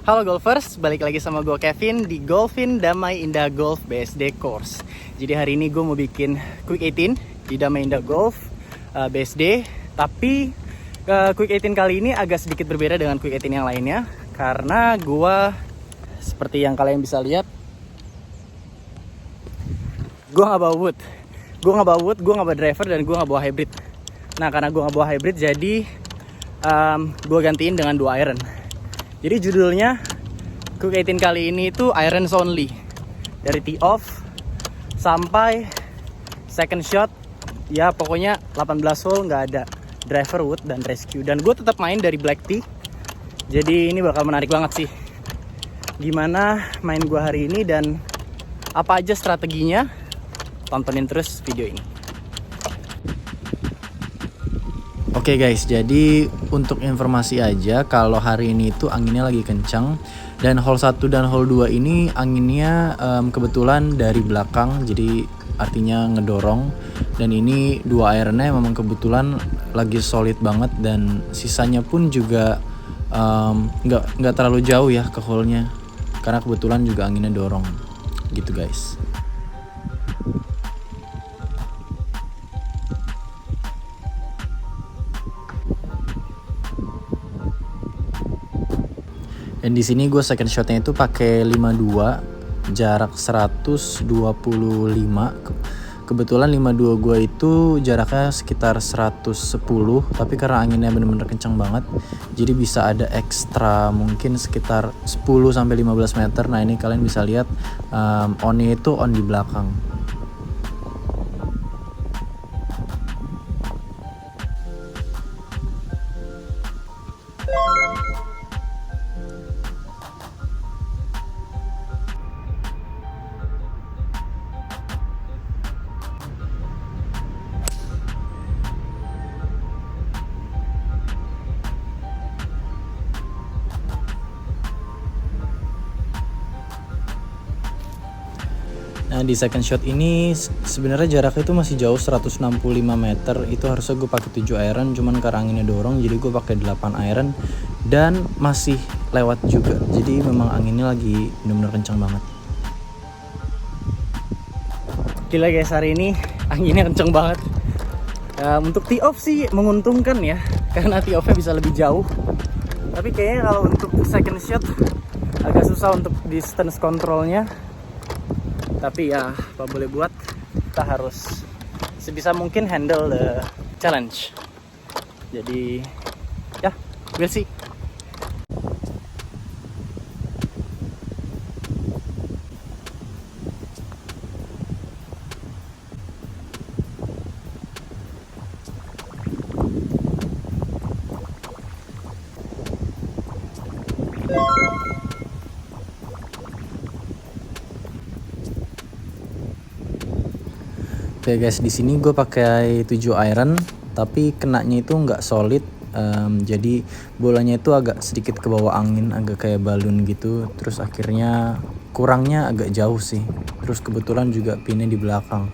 Halo golfers, balik lagi sama gue Kevin di Golfin Damai Indah Golf BSD Course. Jadi hari ini gue mau bikin Quick 18 di Damai Indah Golf BSD. Tapi Quick 18 kali ini agak sedikit berbeda dengan Quick 18 yang lainnya. Karena gue, seperti yang kalian bisa lihat, gue gak bawa wood. Gue gak bawa driver, dan gue gak bawa hybrid. Nah, karena gue gak bawa hybrid, jadi gue gantiin dengan 2 iron. Jadi judulnya Quick 18 kali ini itu irons only. Dari tee off sampai second shot, ya pokoknya 18 hole nggak ada driver, wood, dan rescue. Dan gue tetap main dari black tee. Jadi ini bakal menarik banget sih, gimana main gue hari ini dan apa aja strateginya. Tontonin terus video ini. Oke guys, jadi untuk informasi aja, kalau hari ini itu anginnya lagi kencang. Dan hole 1 dan hole 2 ini anginnya kebetulan dari belakang, jadi artinya ngedorong. Dan ini 2 ironnya memang kebetulan lagi solid banget, dan sisanya pun juga nggak terlalu jauh ya ke hole-nya, karena kebetulan juga anginnya dorong gitu guys. Dan di sini gue second shotnya itu pakai 52, jarak 125. Kebetulan 52 gue itu jaraknya sekitar 110, tapi karena anginnya bener-bener kencang banget, jadi bisa ada ekstra mungkin sekitar 10-15 meter. Nah ini kalian bisa lihat onnya itu on di belakang. Nah di second shot ini sebenarnya jaraknya itu masih jauh, 165 meter. Itu harusnya gue pakai 7 iron, cuman karena anginnya dorong jadi gue pakai 8 iron dan masih lewat juga. Jadi memang anginnya lagi benar-benar kencang banget. Gila guys, hari ini anginnya kencang banget. Untuk tee off sih menguntungkan ya, karena tee offnya bisa lebih jauh. Tapi kayaknya kalau untuk second shot agak susah untuk distance controlnya. Tapi ya apa boleh buat, kita harus sebisa mungkin handle the challenge. Jadi ya, we'll see. Oke guys, di sini gue pakai 7 iron, tapi kenanya itu nggak solid. Jadi bolanya itu agak sedikit ke bawah angin, agak kayak balon gitu. Terus akhirnya kurangnya agak jauh sih. Terus kebetulan juga pinnya di belakang.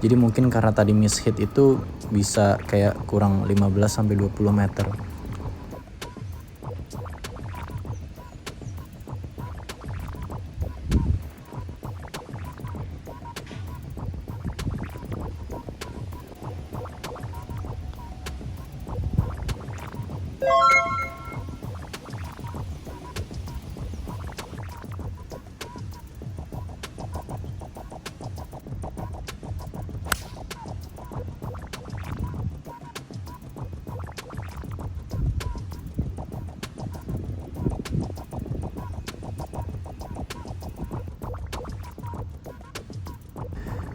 Jadi mungkin karena tadi miss hit itu bisa kayak kurang 15-20 meter.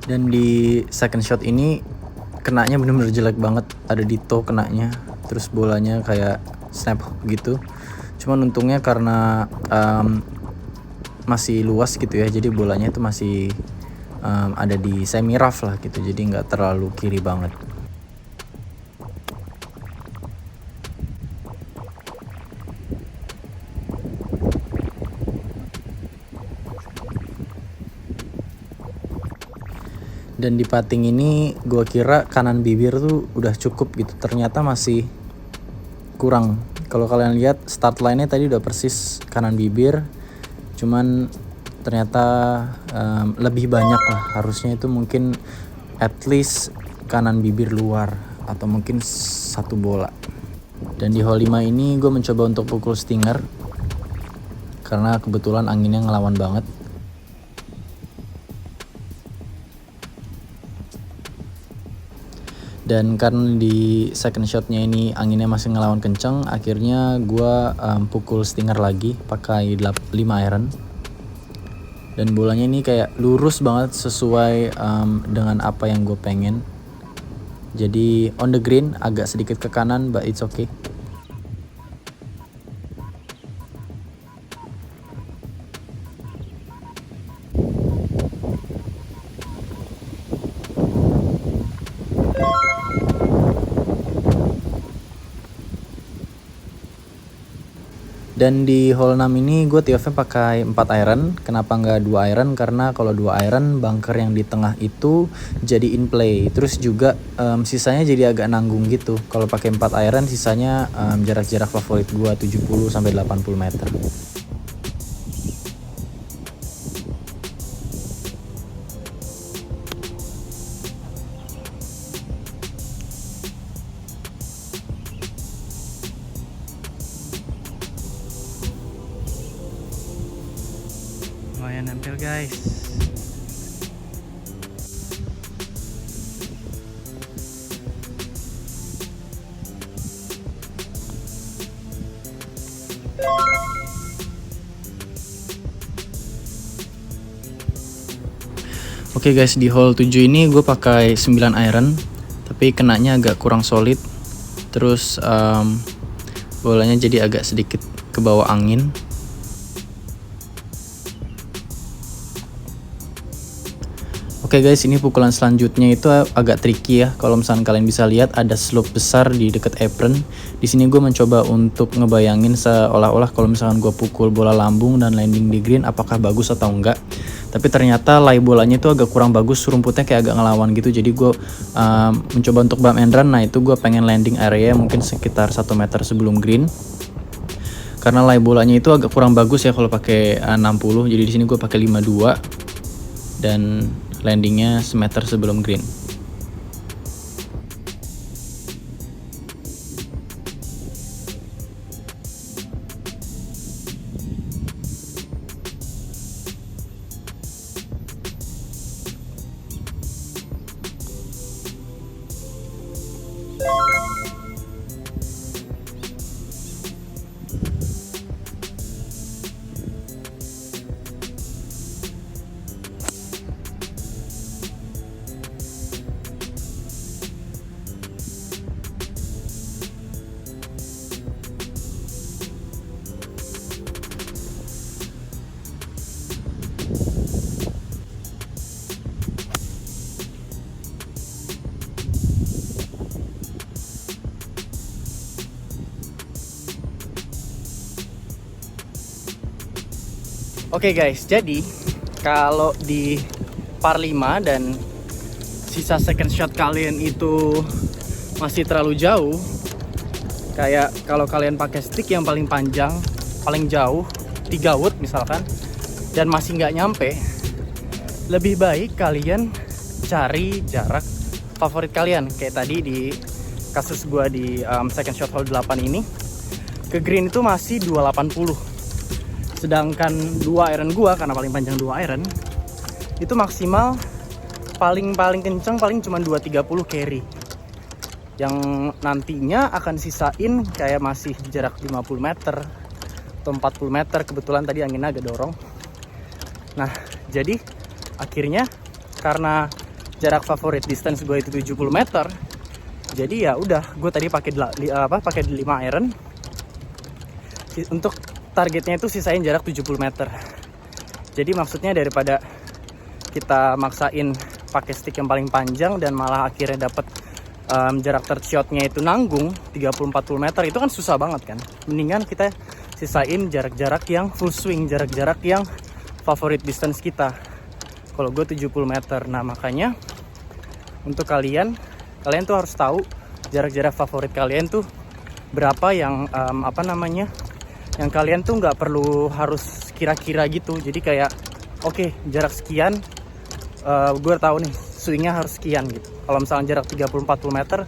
Dan di second shot ini kenanya bener-bener jelek banget, ada di toe kenanya, terus bolanya kayak snap gitu. Cuman untungnya karena masih luas gitu ya, jadi bolanya itu masih ada di semi rough lah gitu, jadi nggak terlalu kiri banget. Dan di putting ini gue kira kanan bibir tuh udah cukup gitu, ternyata masih kurang Kalau kalian lihat start line-nya tadi udah persis kanan bibir, cuman ternyata lebih banyak lah, harusnya itu mungkin at least kanan bibir luar atau mungkin 1 bola. Dan di hole 5 ini gue mencoba untuk pukul stinger karena kebetulan anginnya ngelawan banget. Dan karena di second shotnya ini anginnya masih ngelawan kenceng, akhirnya gue pukul stinger lagi pakai 5 iron. Dan bolanya ini kayak lurus banget sesuai dengan apa yang gue pengen. Jadi on the green agak sedikit ke kanan, but it's okay. Dan di hole 6 ini gue tee off-nya pakai 4 iron. Kenapa nggak 2 iron? Karena kalau 2 iron, bunker yang di tengah itu jadi in play. Terus juga sisanya jadi agak nanggung gitu. Kalau pakai 4 iron, sisanya jarak-jarak favorit gue 70-80 meter. Lumayan nempel guys. Oke guys, di hole 7 ini gue pakai 9 iron, tapi kenanya agak kurang solid. Terus bolanya jadi agak sedikit ke bawah angin. Oke guys, ini pukulan selanjutnya itu agak tricky ya. Kalau misalkan kalian bisa lihat ada slope besar di dekat apron. Di sini gue mencoba untuk ngebayangin seolah-olah kalau misalkan gue pukul bola lambung dan landing di green apakah bagus atau enggak. Tapi ternyata lay bolanya itu agak kurang bagus, rumputnya kayak agak ngelawan gitu. Jadi gue mencoba untuk bump and run. Nah itu gue pengen landing area mungkin sekitar 1 meter sebelum green. Karena lay bolanya itu agak kurang bagus ya kalau pakai 60. Jadi di sini gue pakai 52 dan landingnya semeter sebelum green. Oke guys, jadi kalau di par 5 dan sisa second shot kalian itu masih terlalu jauh, kayak kalau kalian pakai stick yang paling panjang, paling jauh 3 wood misalkan, dan masih nggak nyampe, lebih baik kalian cari jarak favorit kalian. Kayak tadi di kasus gua di second shot hole 8 ini, ke green itu masih 280. Sedangkan 2 iron gua, karena paling panjang 2 iron, itu maksimal paling kenceng paling cuma 230 carry. Yang nantinya akan sisain kayak masih jarak 50 meter atau 40 meter. Kebetulan tadi anginnya agak dorong. Nah, jadi akhirnya karena jarak favorit distance gue itu 70 meter, jadi ya udah gue tadi pakai 5 iron untuk targetnya itu sisain jarak 70 meter. Jadi maksudnya daripada kita maksain pakai stick yang paling panjang dan malah akhirnya dapat jarak third shotnya itu nanggung 30-40 meter, itu kan susah banget kan. Mendingan kita sisain jarak-jarak yang full swing, jarak-jarak yang favorit distance kita. Kalau gue 70 meter. Nah makanya untuk kalian tuh harus tahu jarak-jarak favorit kalian tuh berapa yang apa namanya, yang kalian tuh nggak perlu harus kira-kira gitu. Jadi kayak oke, jarak sekian, gue tahu nih swingnya harus sekian gitu. Kalau misalnya jarak 30-40 meter,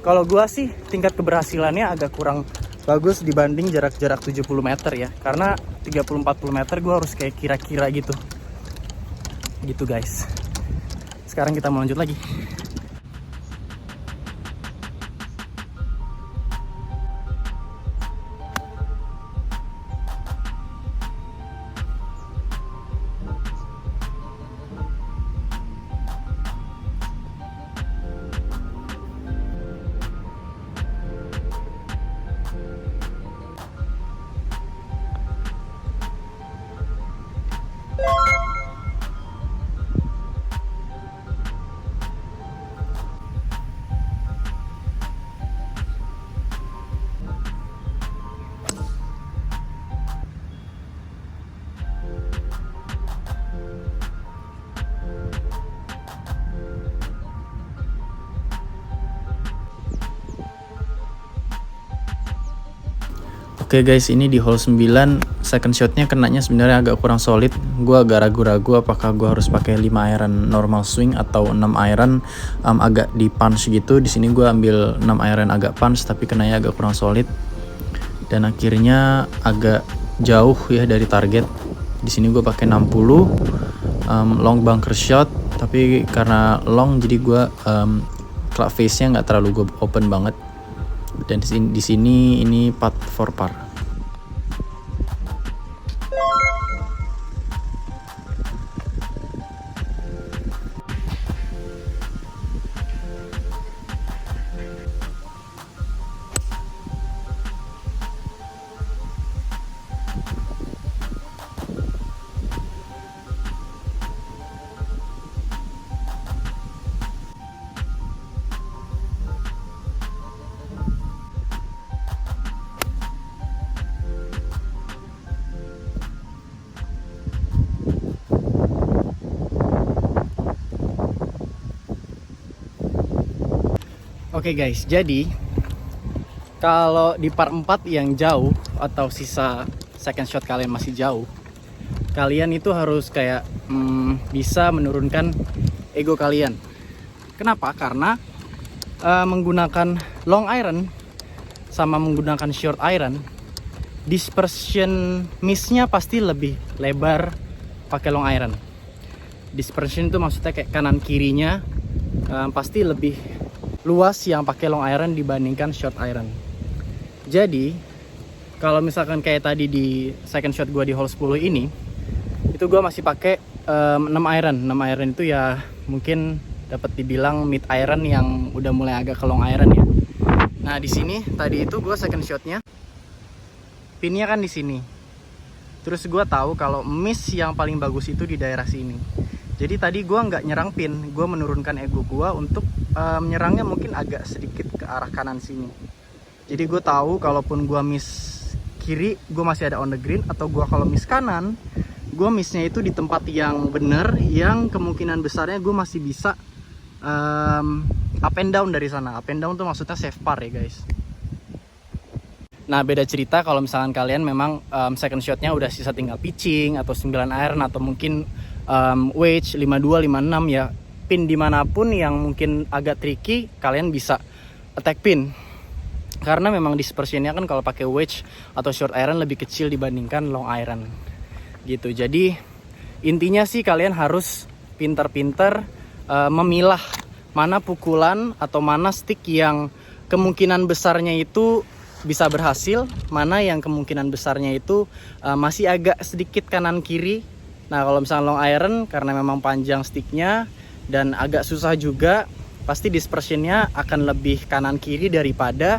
kalau gue sih tingkat keberhasilannya agak kurang bagus dibanding jarak-jarak 70 meter ya. Karena 30-40 meter gue harus kayak kira-kira gitu. Gitu guys. Sekarang kita mau lanjut lagi. Oke guys, ini di hole 9 second shotnya kenanya sebenarnya agak kurang solid. Gue agak ragu-ragu apakah gue harus pakai 5 iron normal swing atau 6 iron agak di punch gitu. Di sini gue ambil 6 iron agak punch tapi kenanya agak kurang solid. Dan akhirnya agak jauh ya dari target. Di sini gue pakai 60 long bunker shot, tapi karena long jadi gue club face-nya nggak terlalu gue open banget. Dan di sini ini putt for par. Oke guys, jadi kalau di par 4 yang jauh atau sisa second shot kalian masih jauh, kalian itu harus kayak bisa menurunkan ego kalian. Kenapa? Karena menggunakan long iron sama menggunakan short iron, dispersion miss-nya pasti lebih lebar pakai long iron. Dispersion itu maksudnya kayak kanan kirinya pasti lebih luas yang pakai long iron dibandingkan short iron. Jadi kalau misalkan kayak tadi di second shot gue di hole 10 ini, itu gue masih pakai 6 iron. 6 iron itu ya mungkin dapat dibilang mid iron yang udah mulai agak ke long iron ya. Nah di sini tadi itu gue second shotnya pinnya kan di sini. Terus gue tahu kalau miss yang paling bagus itu di daerah sini. Jadi tadi gue nggak nyerang pin, gue menurunkan ego gue untuk menyerangnya mungkin agak sedikit ke arah kanan sini. Jadi gue tahu kalaupun gue miss kiri, gue masih ada on the green, atau gue kalau miss kanan, gue missnya itu di tempat yang bener, yang kemungkinan besarnya gue masih bisa up and down dari sana. Up and down tuh maksudnya safe par ya guys. Nah beda cerita kalau misalkan kalian memang second shotnya udah sisa tinggal pitching atau 9 iron atau mungkin wedge 52, 56 ya, pin dimanapun yang mungkin agak tricky kalian bisa attack pin. Karena memang dispersionnya kan kalau pakai wedge atau short iron lebih kecil dibandingkan long iron gitu. Jadi intinya sih kalian harus pintar-pintar memilah mana pukulan atau mana stick yang kemungkinan besarnya itu bisa berhasil, mana yang kemungkinan besarnya itu masih agak sedikit kanan kiri. Nah kalau misalnya long iron karena memang panjang sticknya dan agak susah juga, pasti dispersionnya akan lebih kanan kiri daripada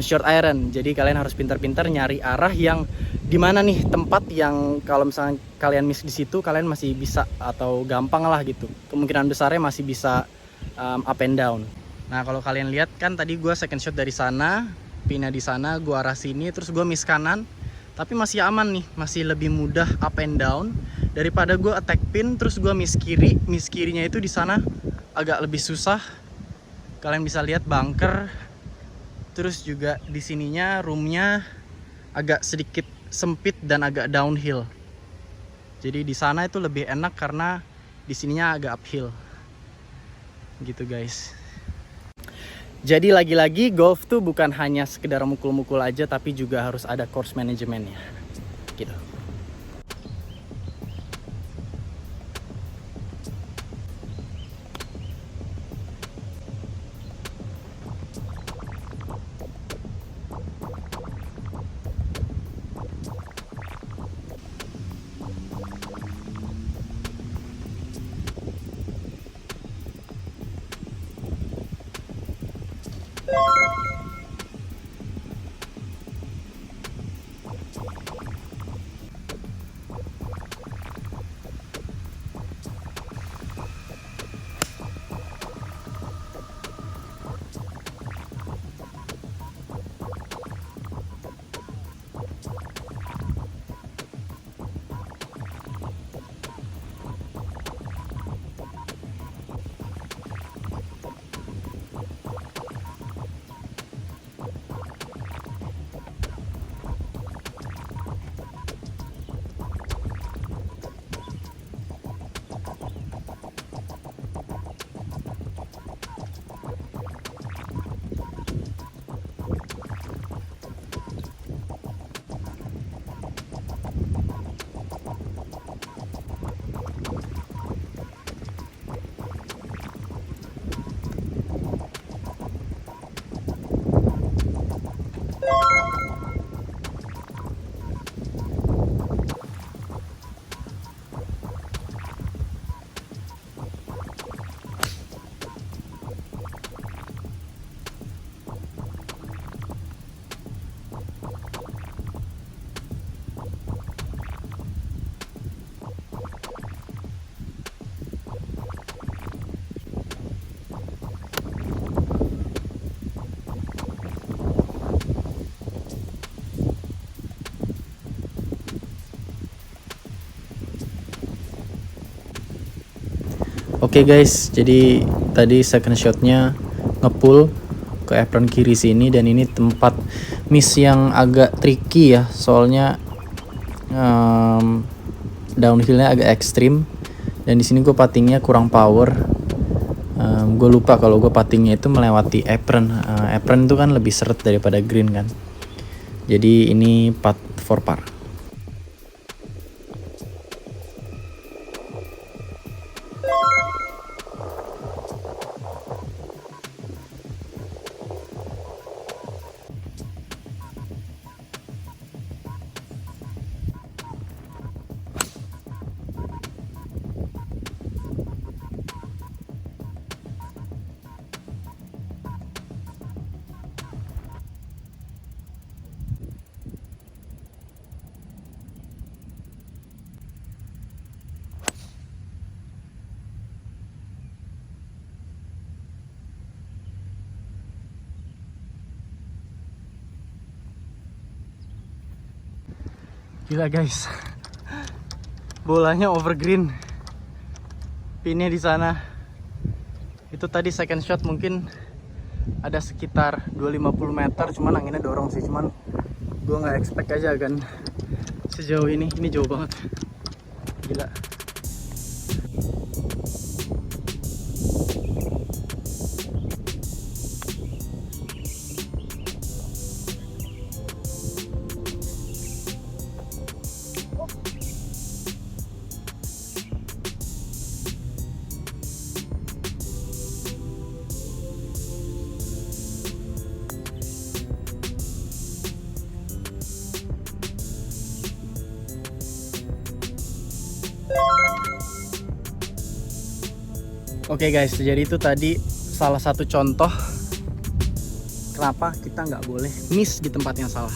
short iron. Jadi kalian harus pintar-pintar nyari arah yang dimana nih tempat yang kalau misalnya kalian miss di situ kalian masih bisa atau gampang lah gitu. Kemungkinan besarnya masih bisa up and down. Nah kalau kalian lihat kan tadi gue second shot dari sana, pinnya di sana, gue arah sini, terus gue miss kanan, tapi masih aman nih, masih lebih mudah up and down daripada gue attack pin terus gue miss kiri. Miss kirinya itu di sana agak lebih susah. Kalian bisa lihat bunker Terus juga di sininya roomnya agak sedikit sempit dan agak downhill. Jadi di sana itu lebih enak karena di sininya agak uphill. Gitu guys. Jadi lagi-lagi golf tuh bukan hanya sekedar mukul-mukul aja, tapi juga harus ada course manajemennya. Gitu. Oke guys, jadi tadi second shotnya ngepull ke apron kiri sini, dan ini tempat miss yang agak tricky ya, soalnya downhillnya agak ekstrim, dan di sini gue puttingnya kurang power. Gue lupa kalau gue puttingnya itu melewati apron. Apron itu kan lebih seret daripada green kan, jadi ini putt for par. Gila guys, bolanya over green, pinnya di sana. Itu tadi second shot mungkin ada sekitar 250 meter, cuman anginnya dorong sih, cuman gue nggak expect aja kan sejauh ini jauh banget, gila. Oke guys, jadi itu tadi salah satu contoh kenapa kita nggak boleh miss di tempat yang salah.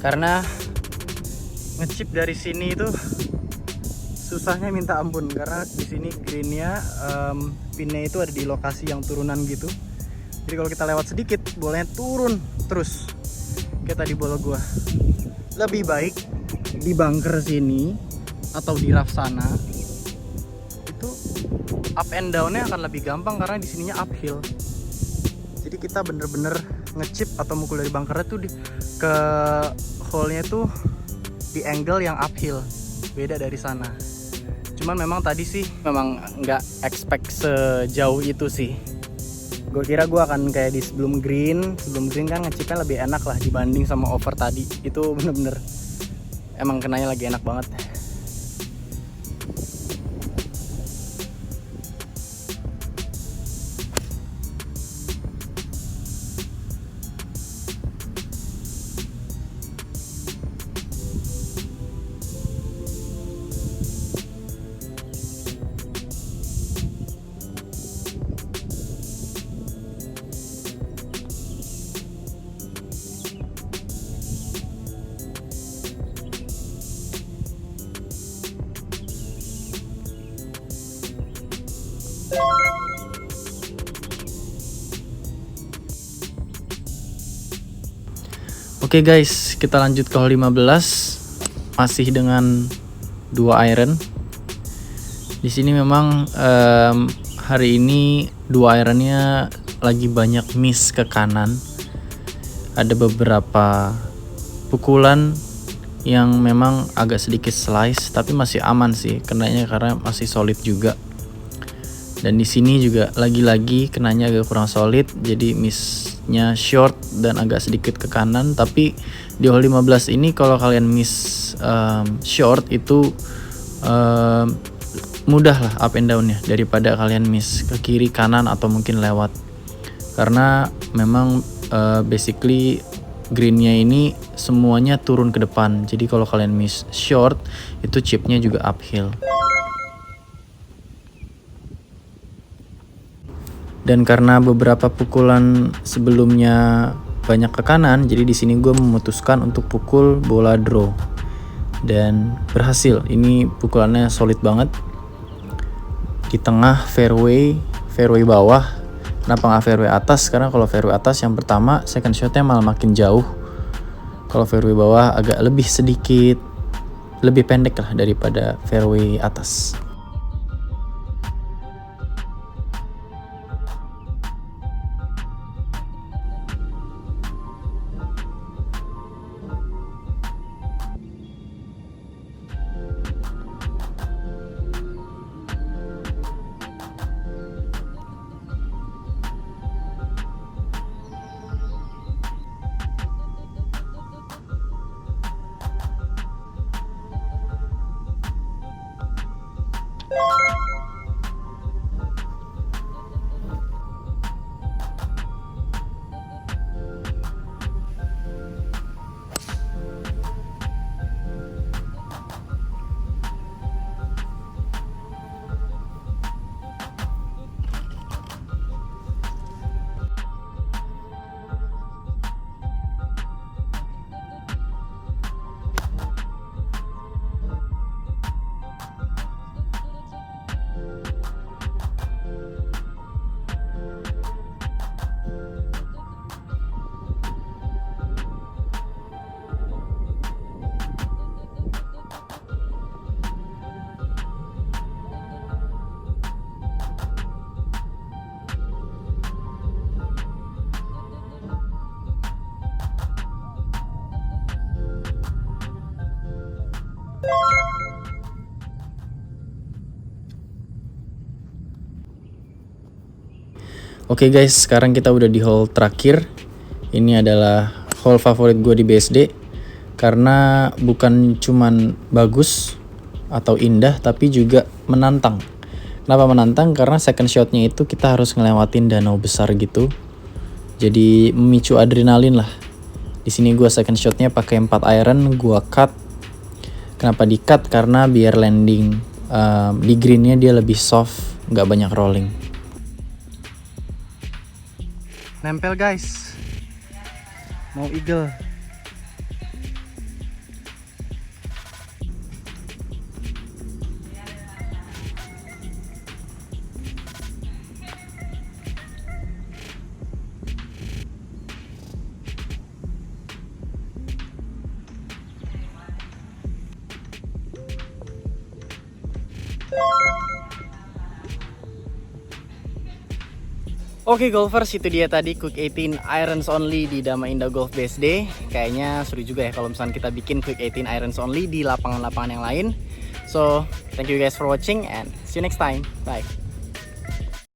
Karena ngechip dari sini itu susahnya minta ampun, karena di sini greennya pinnya itu ada di lokasi yang turunan gitu. Jadi kalau kita lewat sedikit, bolanya turun terus kayak tadi bola gua. Lebih baik di bunker sini atau di rough sana, itu up and downnya akan lebih gampang karena di sininya uphill. Jadi kita bener-bener ngechip atau mukul dari bunkernya tuh ke hole-nya tuh di angle yang uphill, beda dari sana. Cuman memang tadi sih memang nggak expect sejauh itu sih. Gue kira gue akan kayak di sebelum green kan ngechipnya lebih enak lah dibanding sama over tadi. Itu bener-bener emang kenanya lagi enak banget. Oke guys, kita lanjut ke hole 15. Masih dengan 2 iron. Di sini memang hari ini 2 ironnya lagi banyak miss ke kanan. Ada beberapa pukulan yang memang agak sedikit slice, tapi masih aman sih kenanya karena masih solid juga. Dan di sini juga lagi-lagi kenanya agak kurang solid, jadi missnya short dan agak sedikit ke kanan. Tapi di hole 15 ini kalau kalian miss short itu mudah lah up and down-nya daripada kalian miss ke kiri, kanan, atau mungkin lewat. Karena memang basically greennya ini semuanya turun ke depan, jadi kalau kalian miss short itu chipnya juga uphill. Dan karena beberapa pukulan sebelumnya banyak ke kanan, jadi di sini gue memutuskan untuk pukul bola draw dan berhasil. Ini pukulannya solid banget di tengah fairway bawah. Kenapa nggak fairway atas? Karena kalau fairway atas yang pertama second shotnya malah makin jauh. Kalau fairway bawah agak lebih sedikit lebih pendek lah daripada fairway atas. Oke guys, sekarang kita udah di hole terakhir. Ini adalah hole favorit gue di BSD karena bukan cuman bagus atau indah, tapi juga menantang. Kenapa menantang? Karena second shotnya itu kita harus ngelewatin danau besar gitu. Jadi memicu adrenalin lah. Di sini gue second shotnya pakai 4 iron, gue cut. Kenapa di cut? Karena biar landing di greennya dia lebih soft, nggak banyak rolling. Nempel guys, mau eagle. Oke golfers, itu dia tadi Quick 18 irons only di Dama Indah Golf BSD. Kayaknya seru juga ya kalau misalnya kita bikin Quick 18 irons only di lapangan-lapangan yang lain. So, thank you guys for watching and see you next time. Bye.